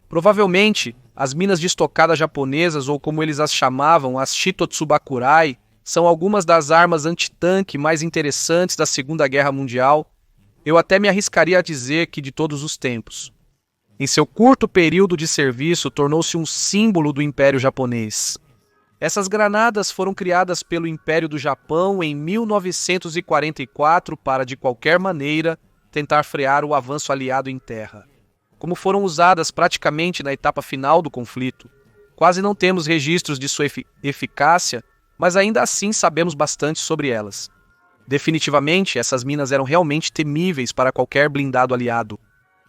Provavelmente, as minas de estocada japonesas, ou como eles as chamavam, as Shitotsubakurai, são algumas das armas antitanque mais interessantes da Segunda Guerra Mundial. Eu até me arriscaria a dizer que de todos os tempos. Em seu curto período de serviço, tornou-se um símbolo do Império Japonês. Essas granadas foram criadas pelo Império do Japão em 1944 para, de qualquer maneira, tentar frear o avanço aliado em terra. Como foram usadas praticamente na etapa final do conflito, quase não temos registros de sua eficácia, mas ainda assim sabemos bastante sobre elas. Definitivamente, essas minas eram realmente temíveis para qualquer blindado aliado.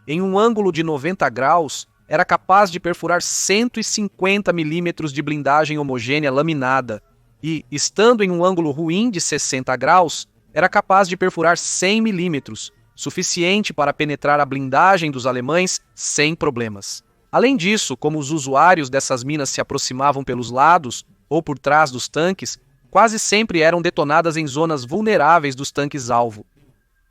Em um ângulo de 90 graus, era capaz de perfurar 150 milímetros de blindagem homogênea laminada e, estando em um ângulo ruim de 60 graus, era capaz de perfurar 100 milímetros, suficiente para penetrar a blindagem dos alemães sem problemas. Além disso, como os usuários dessas minas se aproximavam pelos lados ou por trás dos tanques, quase sempre eram detonadas em zonas vulneráveis dos tanques-alvo.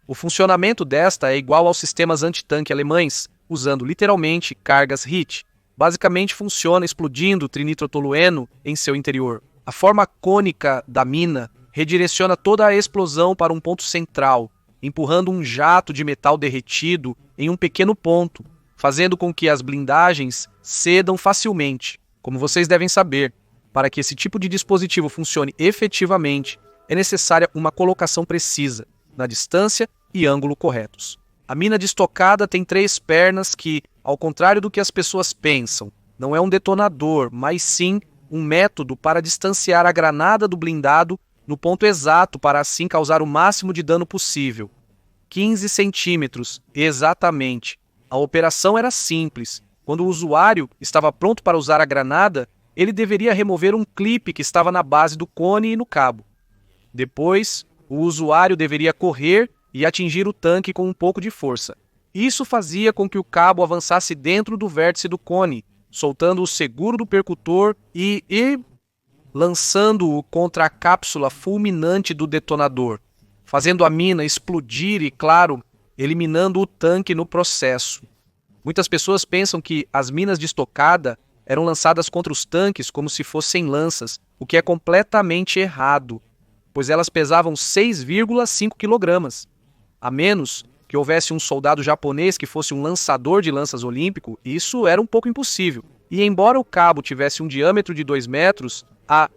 O funcionamento desta é igual aos sistemas antitanque alemães, usando literalmente cargas HIT. Basicamente funciona explodindo trinitrotolueno em seu interior. A forma cônica da mina redireciona toda a explosão para um ponto central, empurrando um jato de metal derretido em um pequeno ponto, fazendo com que as blindagens cedam facilmente. Como vocês devem saber, para que esse tipo de dispositivo funcione efetivamente, é necessária uma colocação precisa, na distância e ângulo corretos. A mina de estocada tem 3 pernas que, ao contrário do que as pessoas pensam, não é um detonador, mas sim um método para distanciar a granada do blindado no ponto exato para assim causar o máximo de dano possível. 15 centímetros, exatamente. A operação era simples. Quando o usuário estava pronto para usar a granada, ele deveria remover um clipe que estava na base do cone e no cabo. Depois, o usuário deveria correr e atingir o tanque com um pouco de força. Isso fazia com que o cabo avançasse dentro do vértice do cone, soltando o seguro do percutor e lançando-o contra a cápsula fulminante do detonador, fazendo a mina explodir e, claro, eliminando o tanque no processo. Muitas pessoas pensam que as minas de estocada eram lançadas contra os tanques como se fossem lanças, o que é completamente errado, pois elas pesavam 6,5 kg. A menos que houvesse um soldado japonês que fosse um lançador de lanças olímpico, isso era um pouco impossível. E embora o cabo tivesse um diâmetro de 2 metros, a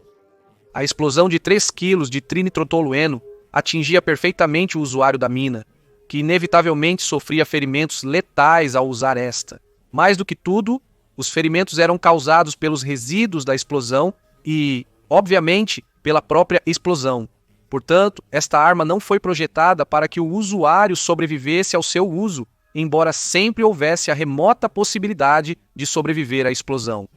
explosão de 3 kg de trinitrotolueno atingia perfeitamente o usuário da mina, que inevitavelmente sofria ferimentos letais ao usar esta. Mais do que tudo, os ferimentos eram causados pelos resíduos da explosão e, obviamente, pela própria explosão. Portanto, esta arma não foi projetada para que o usuário sobrevivesse ao seu uso, embora sempre houvesse a remota possibilidade de sobreviver à explosão.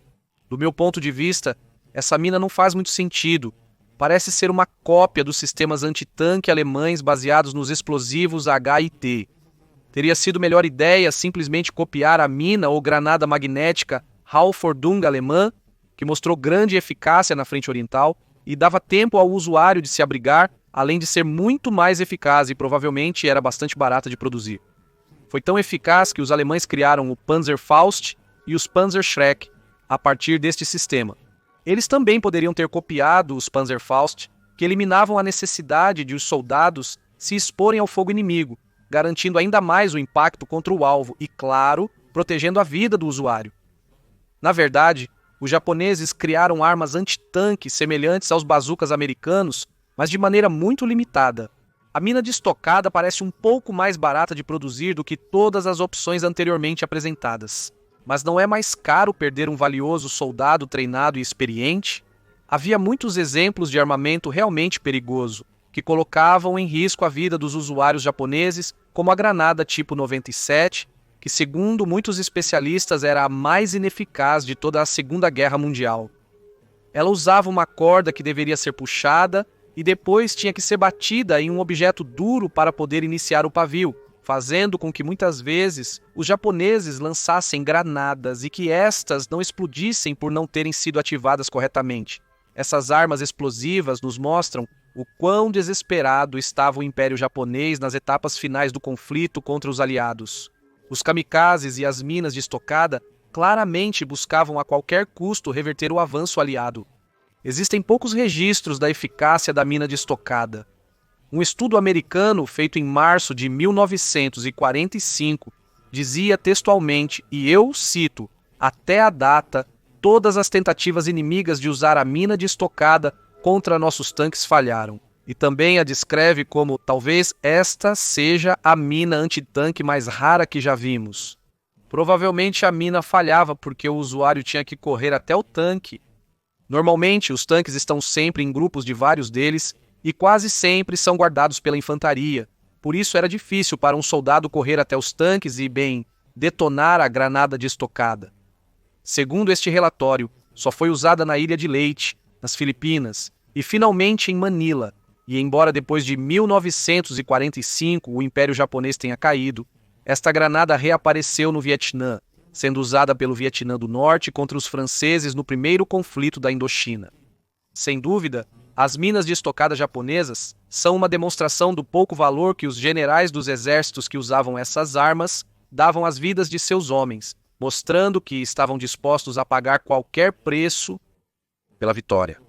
Do meu ponto de vista, essa mina não faz muito sentido. Parece ser uma cópia dos sistemas antitanque alemães baseados nos explosivos HIT. Teria sido melhor ideia simplesmente copiar a mina ou granada magnética Halfordung alemã, que mostrou grande eficácia na frente oriental, e dava tempo ao usuário de se abrigar, além de ser muito mais eficaz e provavelmente era bastante barata de produzir. Foi tão eficaz que os alemães criaram o Panzerfaust e os Panzerschreck a partir deste sistema. Eles também poderiam ter copiado os Panzerfaust, que eliminavam a necessidade de os soldados se exporem ao fogo inimigo, garantindo ainda mais o impacto contra o alvo e, claro, protegendo a vida do usuário. Na verdade, os japoneses criaram armas antitanque semelhantes aos bazucas americanos, mas de maneira muito limitada. A mina de estocada parece um pouco mais barata de produzir do que todas as opções anteriormente apresentadas. Mas não é mais caro perder um valioso soldado treinado e experiente? Havia muitos exemplos de armamento realmente perigoso, que colocavam em risco a vida dos usuários japoneses, como a granada tipo 97, que segundo muitos especialistas era a mais ineficaz de toda a Segunda Guerra Mundial. Ela usava uma corda que deveria ser puxada e depois tinha que ser batida em um objeto duro para poder iniciar o pavio, fazendo com que muitas vezes os japoneses lançassem granadas e que estas não explodissem por não terem sido ativadas corretamente. Essas armas explosivas nos mostram o quão desesperado estava o Império Japonês nas etapas finais do conflito contra os aliados. Os kamikazes e as minas de estocada claramente buscavam a qualquer custo reverter o avanço aliado. Existem poucos registros da eficácia da mina de estocada. Um estudo americano feito em março de 1945 dizia textualmente, e eu cito, até a data, todas as tentativas inimigas de usar a mina de estocada contra nossos tanques falharam. E também a descreve como talvez esta seja a mina antitanque mais rara que já vimos. Provavelmente a mina falhava porque o usuário tinha que correr até o tanque. Normalmente, os tanques estão sempre em grupos de vários deles e quase sempre são guardados pela infantaria. Por isso era difícil para um soldado correr até os tanques e, bem, detonar a granada de estocada. Segundo este relatório, só foi usada na Ilha de Leyte, nas Filipinas, e finalmente em Manila. E embora depois de 1945 o Império Japonês tenha caído, esta granada reapareceu no Vietnã, sendo usada pelo Vietnã do Norte contra os franceses no primeiro conflito da Indochina. Sem dúvida, as minas de estocada japonesas são uma demonstração do pouco valor que os generais dos exércitos que usavam essas armas davam às vidas de seus homens, mostrando que estavam dispostos a pagar qualquer preço pela vitória.